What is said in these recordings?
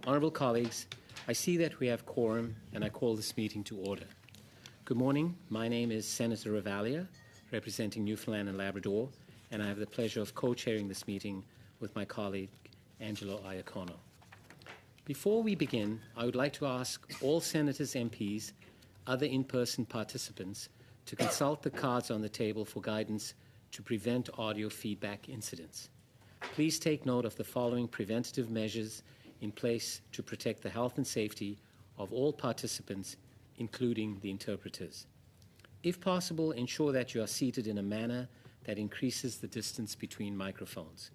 Honourable colleagues, I see that we have quorum and I call this meeting to order. Good morning. My name is Senator Ravalia, representing Newfoundland and Labrador, and I have the pleasure of co-chairing this meeting with my colleague, Angelo Iacono. Before we begin, I would like to ask all Senators, MPs, other in-person participants to consult the cards on the table for guidance to prevent audio feedback incidents. Please take note of the following preventative measures in place to protect the health and safety of all participants, including the interpreters. If possible, ensure that you are seated in a manner that increases the distance between microphones.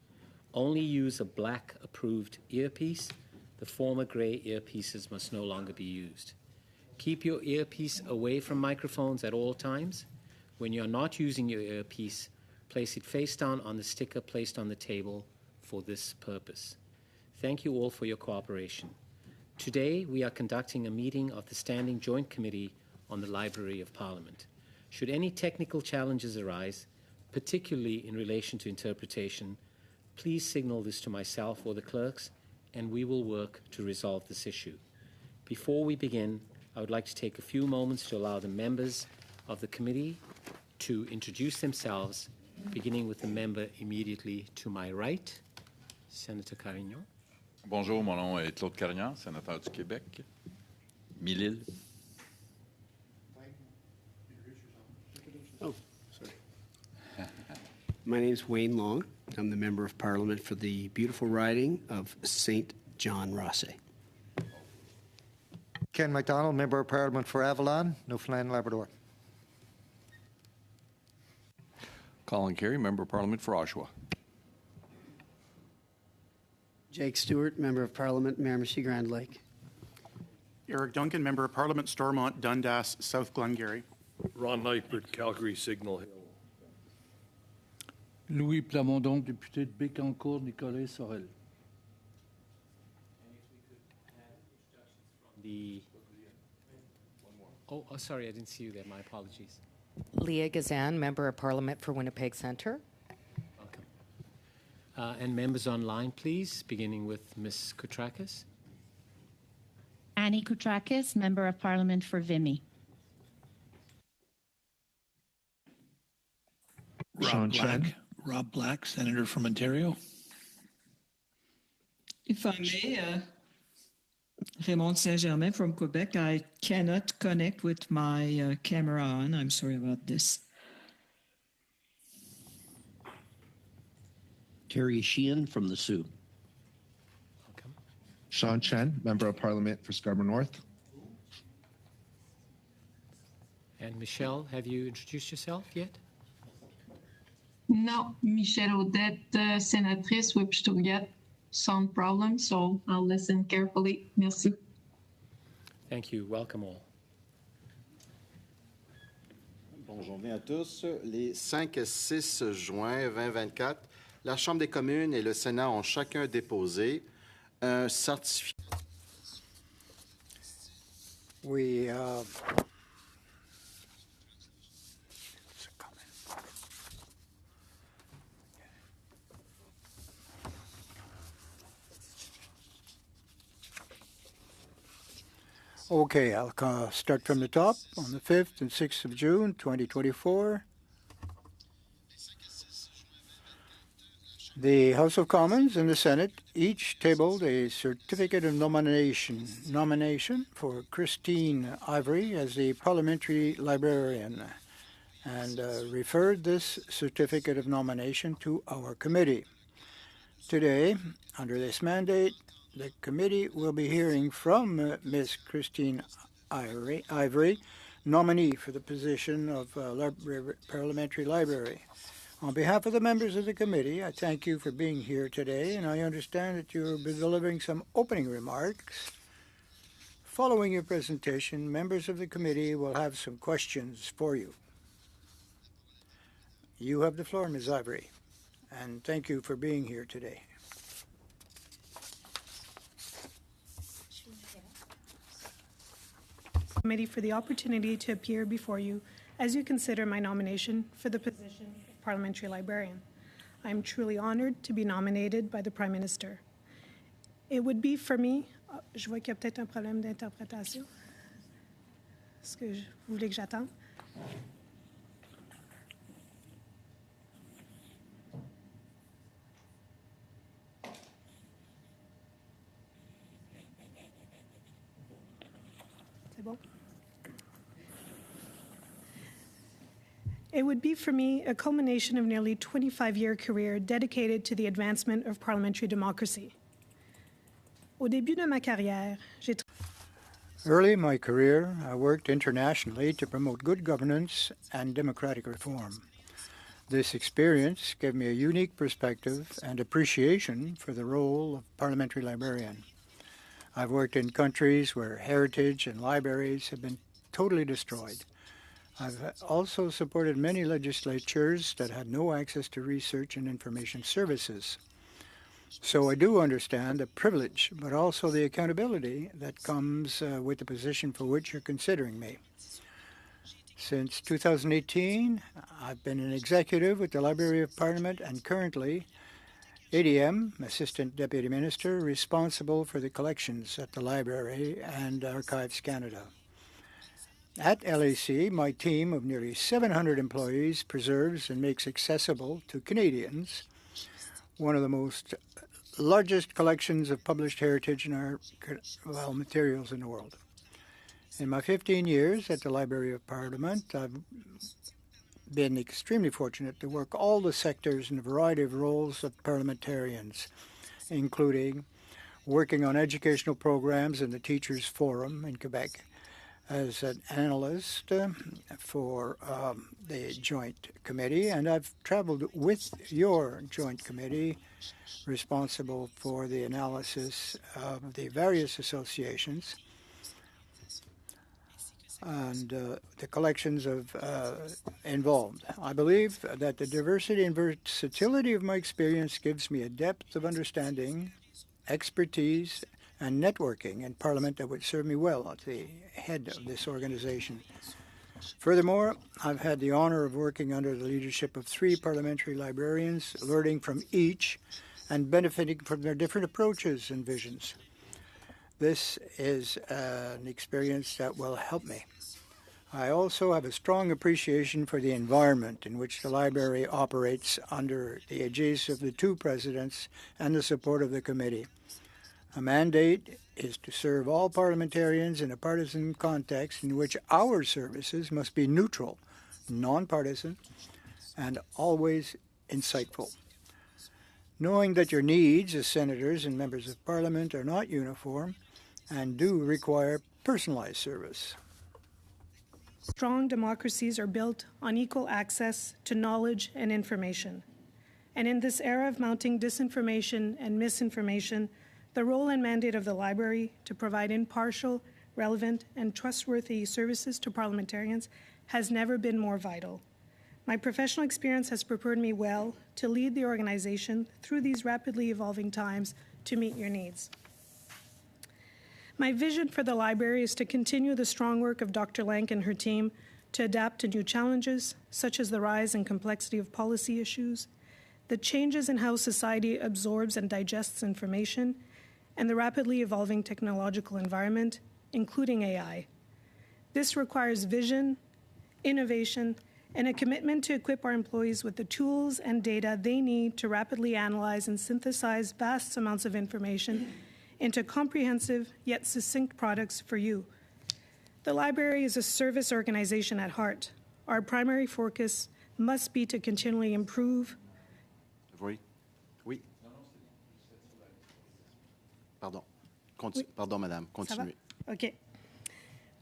Only use a black approved earpiece. The former grey earpieces must no longer be used. Keep your earpiece away from microphones at all times. When you are not using your earpiece, place it face down on the sticker placed on the table for this purpose. Thank you all for your cooperation. Today, we are conducting a meeting of the Standing Joint Committee on the Library of Parliament. Should any technical challenges arise, particularly in relation to interpretation, please signal this to myself or the clerks, and we will work to resolve this issue. Before we begin, I would like to take a few moments to allow the members of the committee to introduce themselves, beginning with the member immediately to my right, Senator Carignan. Bonjour, mon nom est Claude Carignan, sénateur du Québec, Mille-Îles. Oh, sorry. My name is Wayne Long. I'm the Member of Parliament for the beautiful riding of St. John Rosse. Ken MacDonald, Member of Parliament for Avalon, Newfoundland and Labrador. Colin Carey, Member of Parliament for Oshawa. Jake Stewart, Member of Parliament, Miramichi-Grand Lake. Eric Duncan, Member of Parliament, Stormont, Dundas, South Glengarry. Ron Lightford, Calgary, Signal Hill. Louis Plamondon, député de Bécancour, Nicolet, Sorel. Sorry, I didn't see you there. My apologies. Leah Gazan, Member of Parliament for Winnipeg Centre. Welcome. And members online, please, beginning with Ms. Koutrakis. Annie Koutrakis, Member of Parliament for Vimy. Rob Black, Senator from Ontario. If I may, Raymond Saint-Germain from Quebec. I cannot connect with my camera on. I'm sorry about this. Terry Sheehan from the Sioux. Welcome. Sean Chen, Member of Parliament for Scarborough North. And Michelle, have you introduced yourself yet? No, Michelle Odette, sénatrice, Whipstougat. Sound problem, so I'll listen carefully. Merci. Thank you. Welcome all. Bonjour à tous. Les 5 et 6 juin 2024, la Chambre des communes et le Sénat ont chacun déposé un certificat. Okay, I'll start from the top. On the 5th and 6th of June, 2024, the House of Commons and the Senate each tabled a certificate of nomination for Christine Ivory as the parliamentary librarian and referred this certificate of nomination to our committee. Today, under this mandate, the committee will be hearing from Ms. Christine Ivory, nominee for the position of Parliamentary Library. On behalf of the members of the committee, I thank you for being here today, and I understand that you will be delivering some opening remarks. Following your presentation, members of the committee will have some questions for you. You have the floor, Ms. Ivory, and thank you for being here today. Committee for the opportunity to appear before you as you consider my nomination for the position of Parliamentary Librarian. I am truly honored to be nominated by the Prime Minister. It would be for me Je vois qu'il y a peut-être un problème d'interprétation. Est-ce que vous voulez que j'attende? C'est bon? It would be for me a culmination of nearly 25-year career dedicated to the advancement of parliamentary democracy. Au début de ma carrière, j'ai Early in my career, I worked internationally to promote good governance and democratic reform. This experience gave me a unique perspective and appreciation for the role of parliamentary librarian. I've worked in countries where heritage and libraries have been totally destroyed. I've also supported many legislatures that had no access to research and information services. So I do understand the privilege, but also the accountability that comes with the position for which you're considering me. Since 2018, I've been an executive with the Library of Parliament and currently ADM, Assistant Deputy Minister, responsible for the collections at the Library and Archives Canada. At LAC, my team of nearly 700 employees preserves and makes accessible to Canadians one of the most largest collections of published heritage and materials in the world. In my 15 years at the Library of Parliament, I've been extremely fortunate to work all the sectors in a variety of roles of parliamentarians, including working on educational programs in the Teachers Forum in Quebec, as an analyst for the Joint Committee, and I've traveled with your Joint Committee responsible for the analysis of the various associations and the collections of involved. I believe that the diversity and versatility of my experience gives me a depth of understanding, expertise, and networking in Parliament that would serve me well at the head of this organization. Furthermore, I've had the honor of working under the leadership of 3 parliamentary librarians, learning from each and benefiting from their different approaches and visions. This is an experience that will help me. I also have a strong appreciation for the environment in which the library operates under the aegis of the 2 presidents and the support of the committee. A mandate is to serve all parliamentarians in a partisan context in which our services must be neutral, nonpartisan, and always insightful. Knowing that your needs as senators and members of parliament are not uniform and do require personalized service. Strong democracies are built on equal access to knowledge and information. And in this era of mounting disinformation and misinformation, the role and mandate of the library to provide impartial, relevant, and trustworthy services to parliamentarians has never been more vital. My professional experience has prepared me well to lead the organization through these rapidly evolving times to meet your needs. My vision for the library is to continue the strong work of Dr. Lank and her team to adapt to new challenges, such as the rise and complexity of policy issues, the changes in how society absorbs and digests information, and the rapidly evolving technological environment, including AI. This requires vision, innovation, and a commitment to equip our employees with the tools and data they need to rapidly analyze and synthesize vast amounts of information into comprehensive yet succinct products for you. The library is a service organization at heart. Our primary focus must be to continually improve. Oui. Oui. Pardon. Pardon, madame. Continuez. Okay.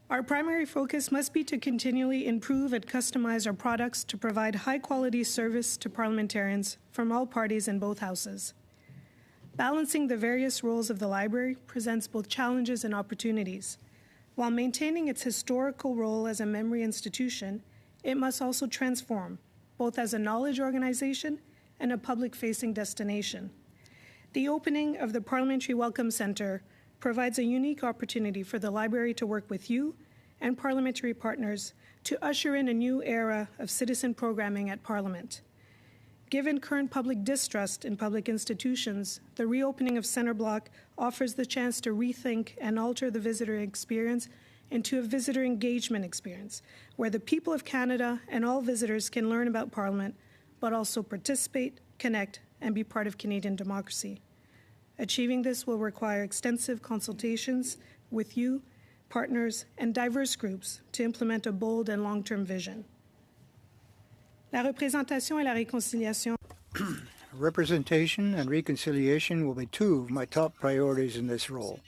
Our primary focus must be to continually improve and customize our products to provide high-quality service to parliamentarians from all parties in both houses. Balancing the various roles of the library presents both challenges and opportunities. While maintaining its historical role as a memory institution, it must also transform, both as a knowledge organization and a public-facing destination. The opening of the Parliamentary Welcome Centre provides a unique opportunity for the library to work with you and parliamentary partners to usher in a new era of citizen programming at Parliament. Given current public distrust in public institutions, the reopening of Center Block offers the chance to rethink and alter the visitor experience into a visitor engagement experience, where the people of Canada and all visitors can learn about Parliament, but also participate, connect, and be part of Canadian democracy. Achieving this will require extensive consultations with you, partners, and diverse groups to implement a bold and long-term vision. La représentation et la réconciliation. Representation and reconciliation will be two of my top priorities in this role.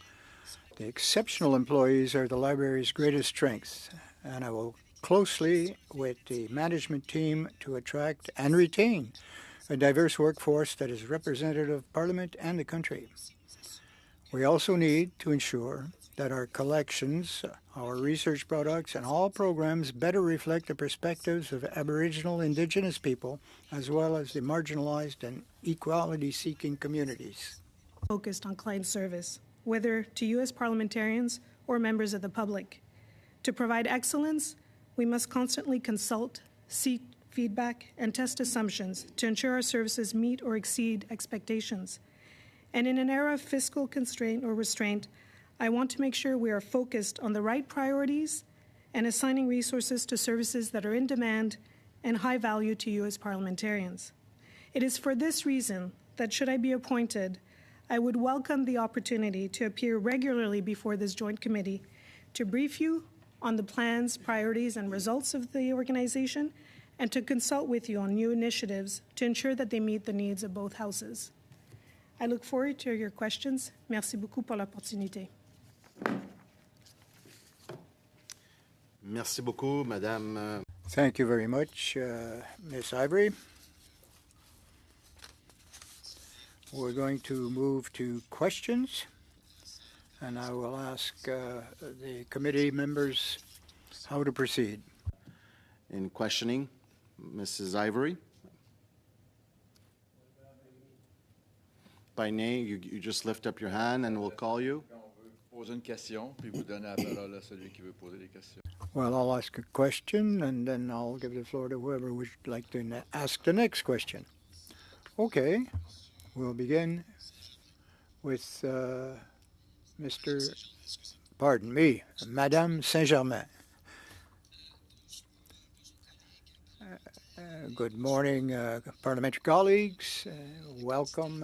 The exceptional employees are the library's greatest strength, and I will closely with the management team to attract and retain a diverse workforce that is representative of Parliament and the country. We also need to ensure that our collections, our research products, and all programs better reflect the perspectives of Aboriginal Indigenous people, as well as the marginalized and equality-seeking communities. Focused on client service, whether to you as parliamentarians or members of the public. To provide excellence, we must constantly consult, seek feedback, and test assumptions to ensure our services meet or exceed expectations. And in an era of fiscal constraint or restraint, I want to make sure we are focused on the right priorities and assigning resources to services that are in demand and high value to you as parliamentarians. It is for this reason that, should I be appointed, I would welcome the opportunity to appear regularly before this joint committee to brief you on the plans, priorities, and results of the organization, and to consult with you on new initiatives to ensure that they meet the needs of both houses. I look forward to your questions. Merci beaucoup pour l'opportunité. Merci beaucoup, Madame. Thank you very much, Ms. Ivory. We're going to move to questions, and I will ask the committee members how to proceed. In questioning, Mrs. Ivory. By name, you just lift up your hand and we'll call you. Poser une question, puis vous donnez la parole à celui qui veut poser des questions. Well, I'll ask a question, and then I'll give the floor to whoever would like to ask the next question. Okay, we'll begin with Madame Saint-Germain. Good morning, parliamentary colleagues. Welcome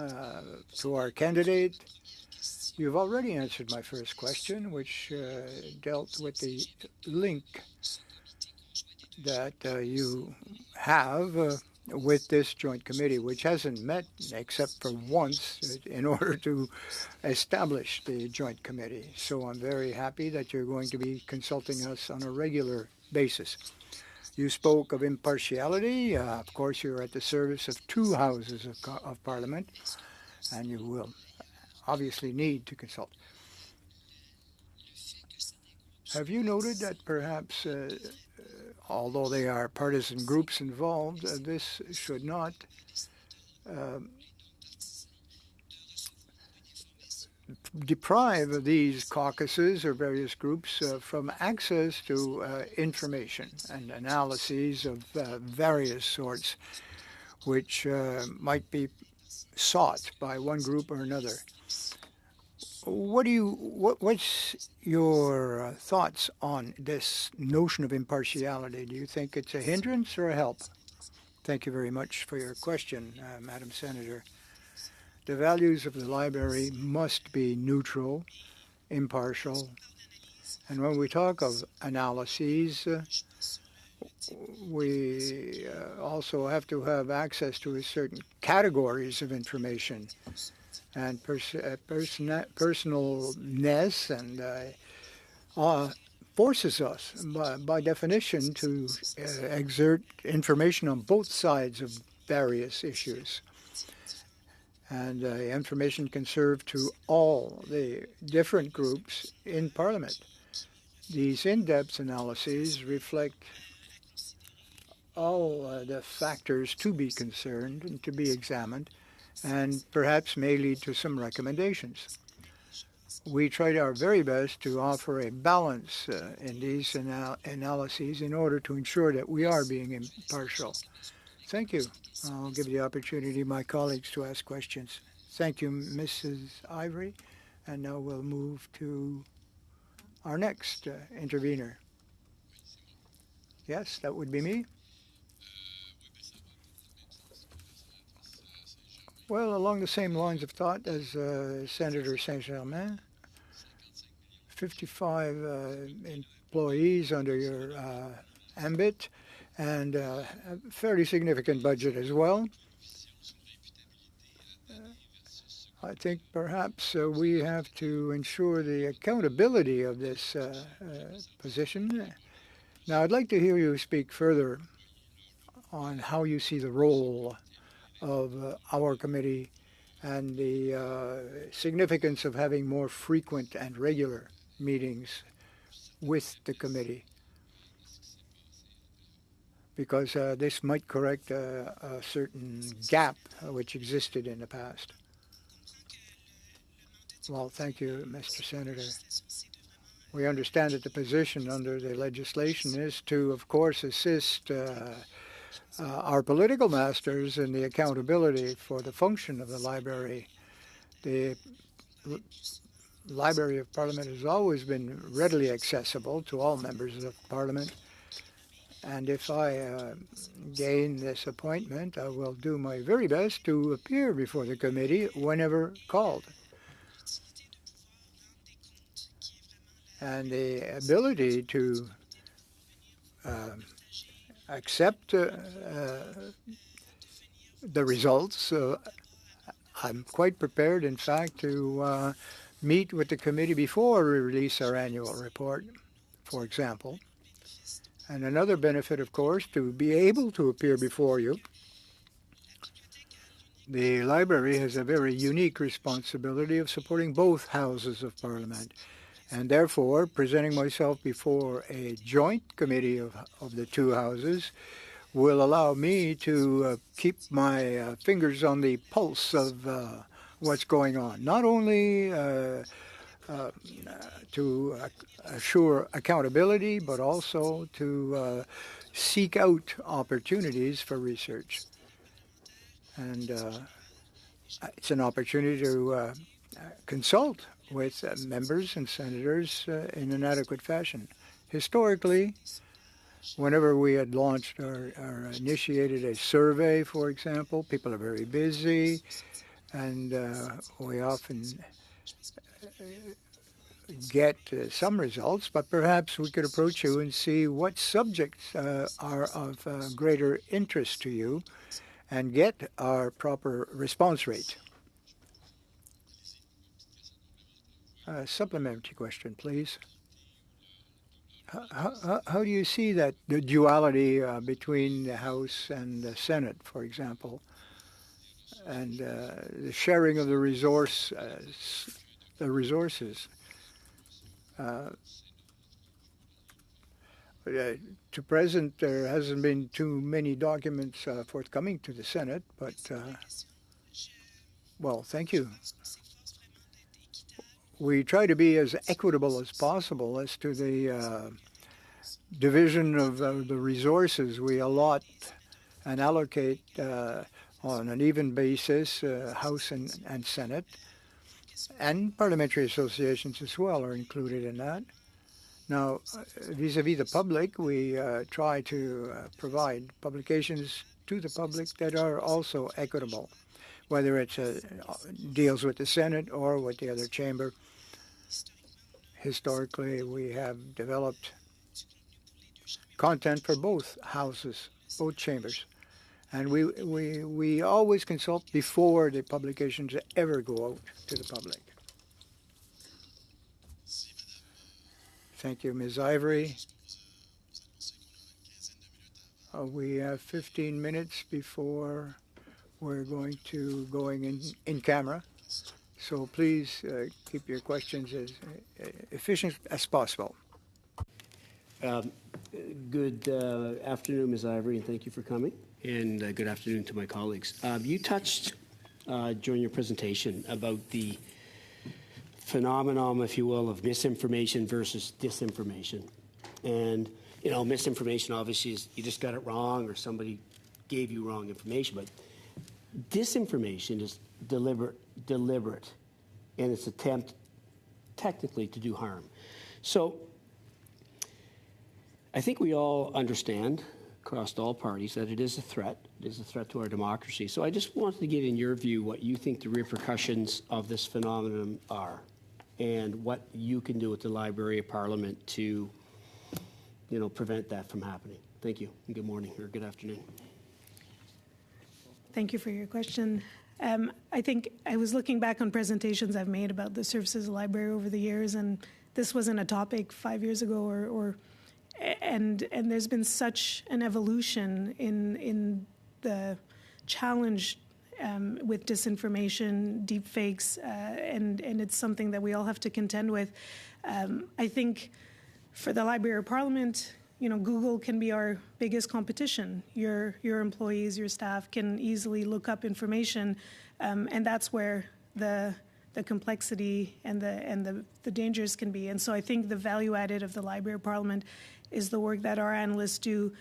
to our candidate. You've already answered my first question, which dealt with the link that you have with this joint committee, which hasn't met except for once in order to establish the joint committee. So I'm very happy that you're going to be consulting us on a regular basis. You spoke of impartiality. Of course, you're at the service of two houses of Parliament, and you will obviously need to consult. Have you noted that perhaps, although they are partisan groups involved, this should not deprive these caucuses or various groups from access to information and analyses of various sorts, which might be sought by one group or another? What's your thoughts on this notion of impartiality? Do you think it's a hindrance or a help? Thank you very much for your question, Madam Senator. The values of the library must be neutral, impartial, and when we talk of analyses, we also have to have access to certain categories of information and personalness, and forces us by definition to exert information on both sides of various issues. And information can serve to all the different groups in Parliament. These in-depth analyses reflect all the factors to be concerned and to be examined, and perhaps may lead to some recommendations. We tried our very best to offer a balance in these analyses in order to ensure that we are being impartial. Thank you. I'll give the opportunity to my colleagues to ask questions. Thank you, Mrs. Ivory. And now we'll move to our next intervener. Yes, that would be me. Well, along the same lines of thought as Senator Saint-Germain, 55 employees under your ambit, and a fairly significant budget as well. I think perhaps we have to ensure the accountability of this position. Now, I'd like to hear you speak further on how you see the role of our committee and the significance of having more frequent and regular meetings with the committee, because this might correct a certain gap which existed in the past. Well, thank you, Mr. Senator. We understand that the position under the legislation is to, of course, assist our political masters in the accountability for the function of the library. The Library of Parliament has always been readily accessible to all members of Parliament. And if I gain this appointment, I will do my very best to appear before the committee whenever called. And the ability to accept the results, I'm quite prepared, in fact, to meet with the committee before we release our annual report, for example. And another benefit, of course, to be able to appear before you. The library has a very unique responsibility of supporting both houses of Parliament, and therefore presenting myself before a joint committee of the two houses will allow me to keep my fingers on the pulse of what's going on, not only to assure accountability, but also to seek out opportunities for research. And it's an opportunity to consult with members and senators in an adequate fashion. Historically, whenever we had launched or initiated a survey, for example, people are very busy, and we often get some results, but perhaps we could approach you and see what subjects are of greater interest to you and get our proper response rate. Supplementary question, please. How do you see that the duality between the House and the Senate, for example, and the sharing of the resources? To present, there hasn't been too many documents forthcoming to the Senate, but well, thank you. We try to be as equitable as possible as to the division of the resources we allot and allocate on an even basis, House and Senate, and parliamentary associations as well are included in that. Now, vis-a-vis the public, we try to provide publications to the public that are also equitable, whether it deals with the Senate or with the other chamber. Historically, we have developed content for both houses, both chambers. And we always consult before the publications ever go out to the public. Thank you, Ms. Ivory. We have 15 minutes before we're going to in camera. So please keep your questions as efficient as possible. Good afternoon, Ms. Ivory, and thank you for coming. And good afternoon to my colleagues. You touched during your presentation about the phenomenon, if you will, of misinformation versus disinformation. And, you know, misinformation obviously is you just got it wrong or somebody gave you wrong information, but disinformation is deliberate in its attempt technically to do harm. So I think we all understand across all parties that it is a threat. It is a threat to our democracy. So I just wanted to get in your view what you think the repercussions of this phenomenon are and what you can do at the Library of Parliament to, prevent that from happening. Thank you, and good morning or good afternoon. Thank you for your question. I think I was looking back on presentations I've made about the services of the library over the years, and this wasn't a topic 5 years ago, and there's been such an evolution in the challenge with disinformation, deep fakes, and it's something that we all have to contend with. I think for the Library of Parliament, Google can be our biggest competition. Your employees, your staff can easily look up information, and that's where the complexity and the dangers can be. And so I think the value added of the Library of Parliament is the work that our analysts do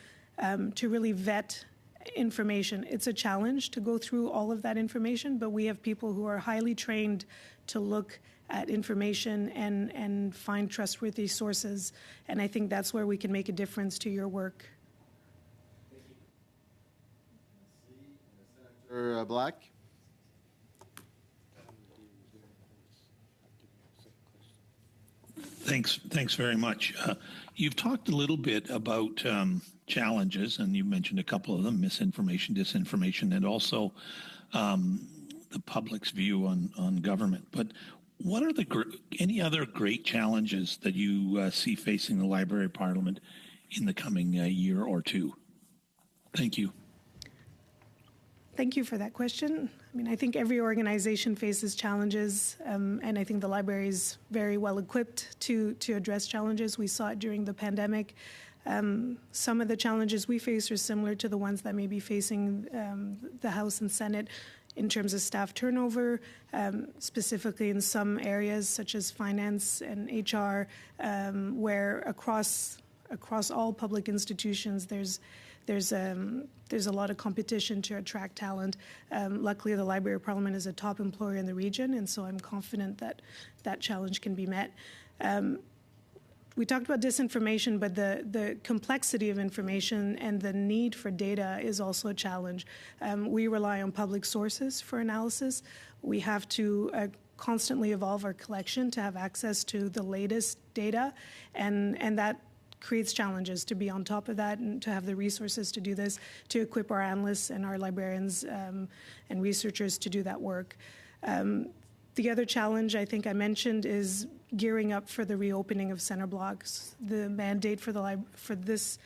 to really vet information. It's a challenge to go through all of that information, but we have people who are highly trained to look at information and find trustworthy sources. And I think that's where we can make a difference to your work. Senator Black. Thanks very much. You've talked a little bit about challenges, and you mentioned a couple of them: misinformation, disinformation, and also the public's view on government. But what are any other great challenges that you see facing the Library of Parliament in the coming year or two? Thank you. Thank you for that question. I think every organization faces challenges, and I think the library is very well equipped to address challenges. We saw it during the pandemic. Some of the challenges we face are similar to the ones that may be facing the House and Senate in terms of staff turnover, specifically in some areas such as finance and HR, where across all public institutions there's a lot of competition to attract talent. Luckily, the Library of Parliament is a top employer in the region, and so I'm confident that that challenge can be met. We talked about disinformation, but the complexity of information and the need for data is also a challenge. We rely on public sources for analysis. We have to constantly evolve our collection to have access to the latest data, and that creates challenges to be on top of that and to have the resources to do this, to equip our analysts and our librarians and researchers to do that work. The other challenge I think I mentioned is gearing up for the reopening of center blocks. The mandate for this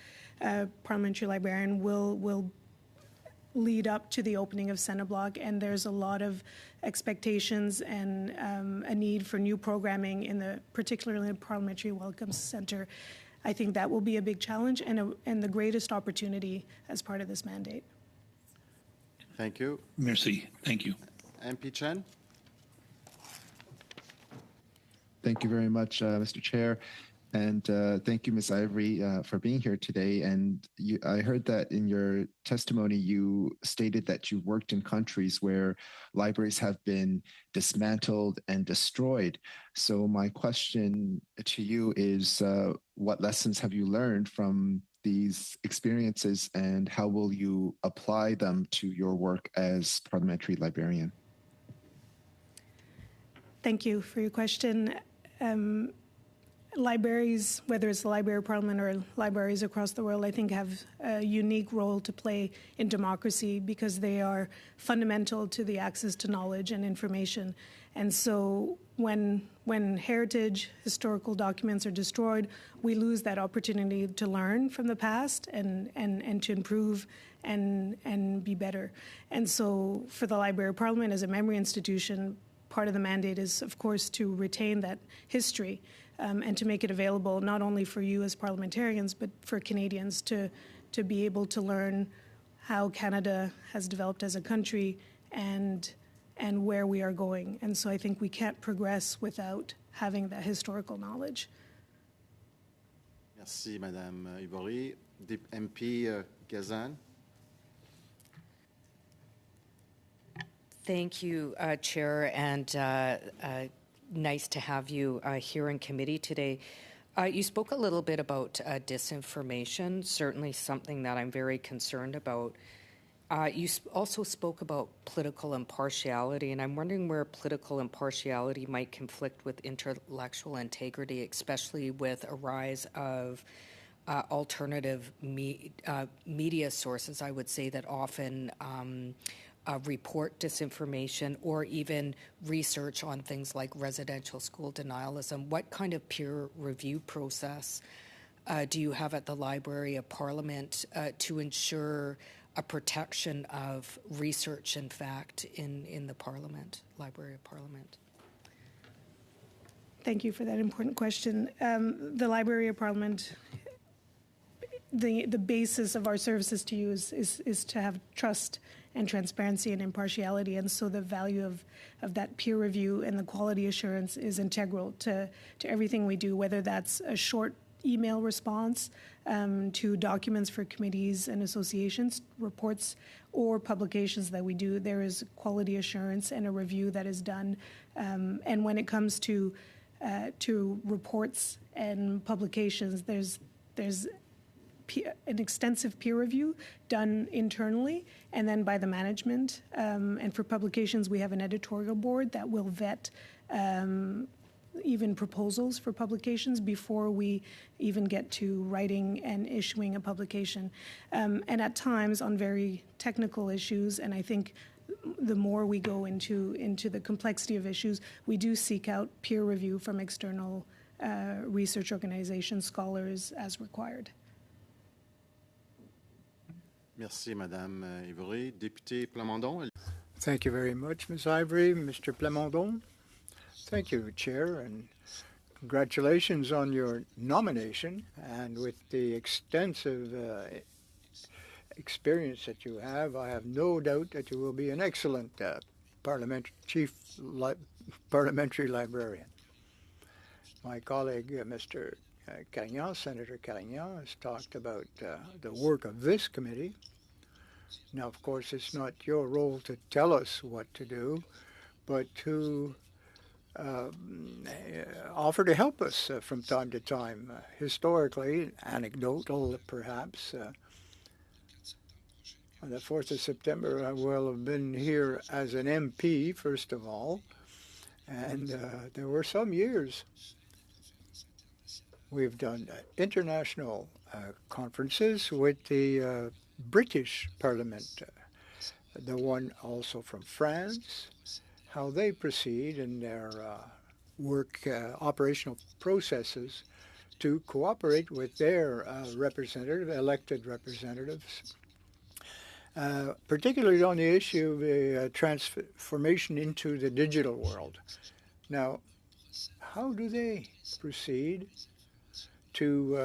parliamentary librarian will lead up to the opening of center block, and there's a lot of expectations and a need for new programming particularly in the Parliamentary Welcome Center. I think that will be a big challenge and the greatest opportunity as part of this mandate. Thank you. Merci. Thank you. MP Chen. Thank you very much, Mr. Chair. And thank you, Ms. Ivory, for being here today. And I heard that in your testimony, you stated that you worked in countries where libraries have been dismantled and destroyed. So my question to you is, what lessons have you learned from these experiences, and how will you apply them to your work as parliamentary librarian? Thank you for your question. Libraries, whether it's the Library of Parliament or libraries across the world, I think have a unique role to play in democracy because they are fundamental to the access to knowledge and information. And so when historical documents are destroyed, we lose that opportunity to learn from the past and to improve and be better. And so for the Library of Parliament as a memory institution, part of the mandate is, of course, to retain that history and to make it available not only for you as parliamentarians, but for Canadians to be able to learn how Canada has developed as a country and where we are going. And so I think we can't progress without having that historical knowledge. Merci, Madame Ivory. MP Gazan. Thank you, Chair, and nice to have you here in committee today. You spoke a little bit about disinformation, certainly something that I'm very concerned about. You also spoke about political impartiality, and I'm wondering where political impartiality might conflict with intellectual integrity, especially with a rise of alternative media sources, I would say, that often report disinformation or even research on things like residential school denialism. What kind of peer review process do you have at the Library of Parliament to ensure a protection of research and fact in the Parliament, Library of Parliament? Thank you for that important question. The Library of Parliament, the basis of our services to you is to have trust and transparency and impartiality, and so the value of that peer review and the quality assurance is integral to everything we do, whether that's a short email response to documents for committees and associations, reports, or publications that we do. There is quality assurance and a review that is done. And when it comes to reports and publications, there's an extensive peer review done internally and then by the management. And for publications, we have an editorial board that will vet even proposals for publications before we even get to writing and issuing a publication. And at times on very technical issues, and I think the more we go into the complexity of issues, we do seek out peer review from external research organizations, scholars, as required. Merci, Madame Ivory. Député Plamondon. Thank you very much, Ms. Ivory. Mr. Plamondon. Thank you, Chair, and congratulations on your nomination. And with the extensive experience that you have, I have no doubt that you will be an excellent parliamentary librarian. My colleague, Mr. Carignan, Senator Carignan, has talked about the work of this committee. Now, of course, it's not your role to tell us what to do, but to offer to help us from time to time. Historically, anecdotal perhaps, on the 4th of September, I will have been here as an MP, first of all, and there were some years we've done international conferences with the British Parliament, the one also from France, how they proceed in their work, operational processes to cooperate with their elected representatives, particularly on the issue of the transformation into the digital world. Now, how do they proceed to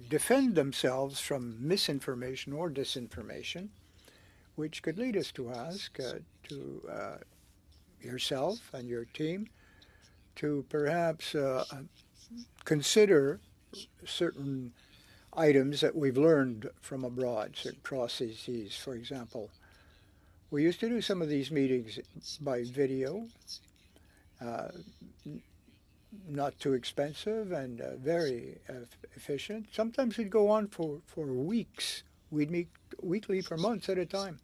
defend themselves from misinformation or disinformation, which could lead us to ask to yourself and your team to perhaps consider certain items that we've learned from abroad, certain processes. For example, we used to do some of these meetings by video, not too expensive and very efficient. Sometimes we'd go on for weeks. We'd meet weekly for months at a time.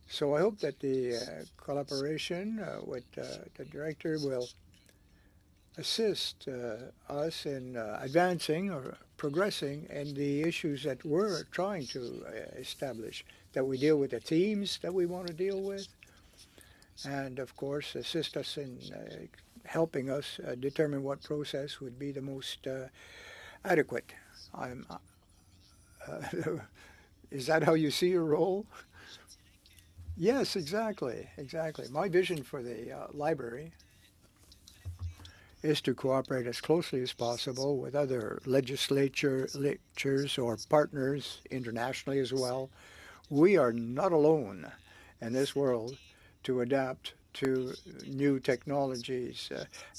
So I hope that the collaboration with the director will assist us in advancing or progressing in the issues that we're trying to establish, that we deal with the themes that we want to deal with, and of course assist us in helping us determine what process would be the most adequate. Is that how you see your role? Yes, exactly. My vision for the library is to cooperate as closely as possible with other legislatures or partners internationally as well. We are not alone in this world to adapt to new technologies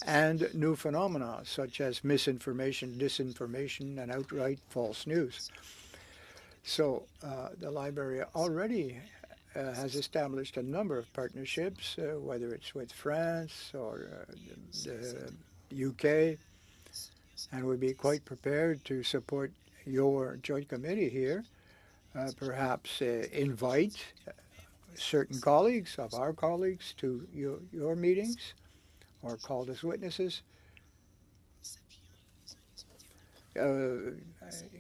and new phenomena such as misinformation, disinformation, and outright false news. So the library already has established a number of partnerships, whether it's with France or the UK, and would be quite prepared to support your joint committee here. Perhaps invite certain colleagues of our colleagues to your meetings or called as witnesses.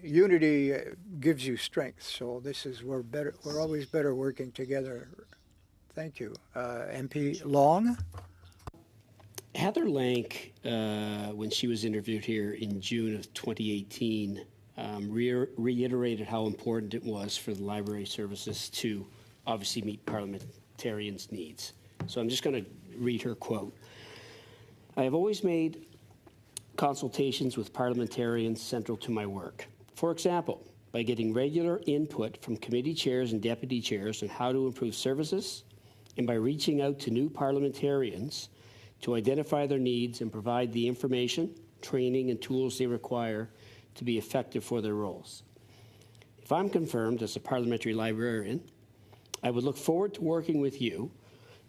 Unity gives you strength, so we're always better working together. Thank you. MP Long. Heather Lank, when she was interviewed here in June of 2018, reiterated how important it was for the library services to obviously meet parliamentarians' needs. So I'm just going to read her quote. I have always made consultations with parliamentarians central to my work. For example, by getting regular input from committee chairs and deputy chairs on how to improve services, and by reaching out to new parliamentarians to identify their needs and provide the information, training, and tools they require to be effective for their roles. If I'm confirmed as a parliamentary librarian, I would look forward to working with you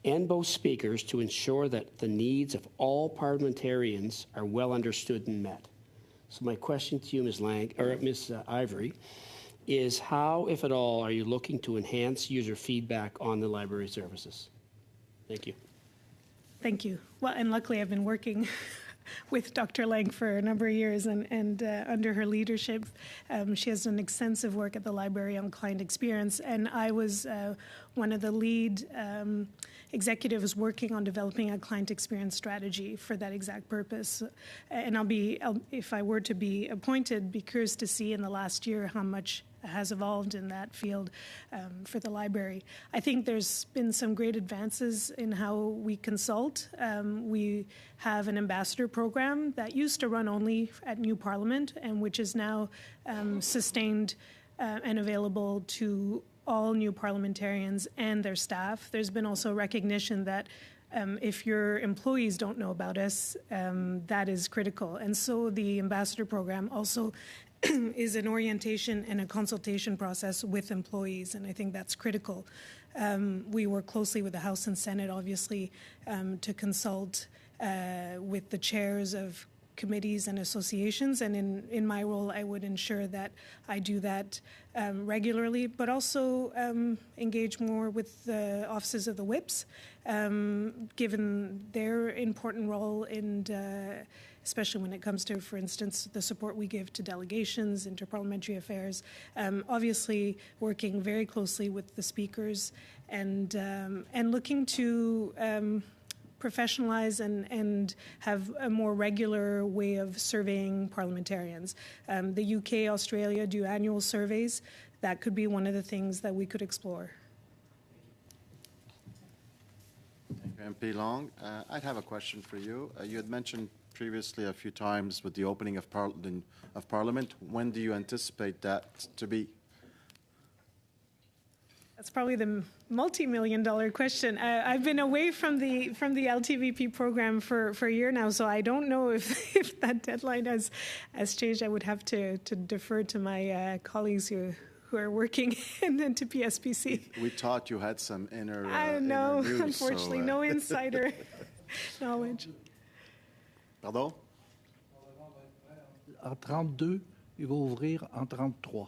and both speakers to ensure that the needs of all parliamentarians are well understood and met. So my question to you, Ms. Ivory, is how, if at all, are you looking to enhance user feedback on the library services? Thank you. Thank you. Well, and luckily I've been working with Dr. Lang for a number of years, and under her leadership, she has done extensive work at the library on client experience, and I was one of the lead executives working on developing a client experience strategy for that exact purpose. And if I were to be appointed, be curious to see in the last year how much has evolved in that field for the library. I think there's been some great advances in how we consult. We have an ambassador program that used to run only at New Parliament and which is now sustained and available to all new parliamentarians and their staff. There's been also recognition that if your employees don't know about us, that is critical. And so the ambassador program also is an orientation and a consultation process with employees, and I think that's critical. We work closely with the House and Senate, obviously, to consult with the chairs of committees and associations, and in my role, I would ensure that I do that regularly, but also engage more with the offices of the whips, given their important role in especially when it comes to, for instance, the support we give to delegations, interparliamentary affairs, obviously working very closely with the speakers and looking to professionalize and have a more regular way of surveying parliamentarians. The UK, Australia do annual surveys. That could be one of the things that we could explore. Thank you, MP Long. I'd have a question for you. You had mentioned previously a few times with the opening of Parliament. When do you anticipate that to be? That's probably the multi-million-dollar question. I've been away from the LTVP program for a year now, so I don't know if that deadline has changed. I would have to defer to my colleagues who are working and then to PSPC. We thought you had some inner I know, news, unfortunately, no insider knowledge. Pardon? En 32, il va ouvrir en 33.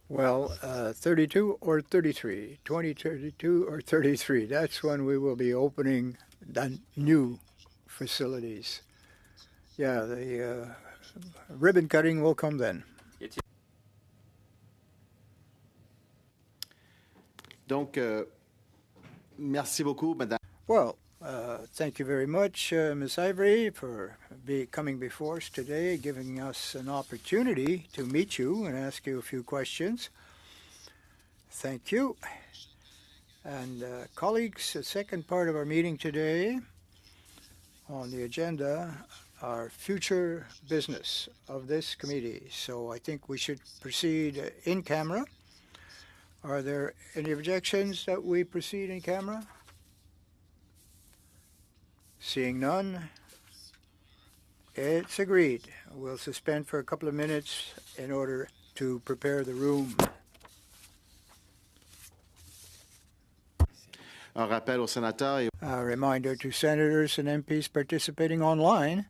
Well, 32 or 33, 2032 or 33, that's when we will be opening the new facilities. Yeah, the ribbon cutting will come then. Donc, merci beaucoup, Madame. Well, thank you very much, Ms. Ivory, for coming before us today, giving us an opportunity to meet you and ask you a few questions. Thank you. And colleagues, the second part of our meeting today on the agenda are future business of this committee. So I think we should proceed in camera. Are there any objections that we proceed in camera? Seeing none, it's agreed. We'll suspend for a couple of minutes in order to prepare the room. Un rappel aux sénateurs et A reminder to senators and MPs participating online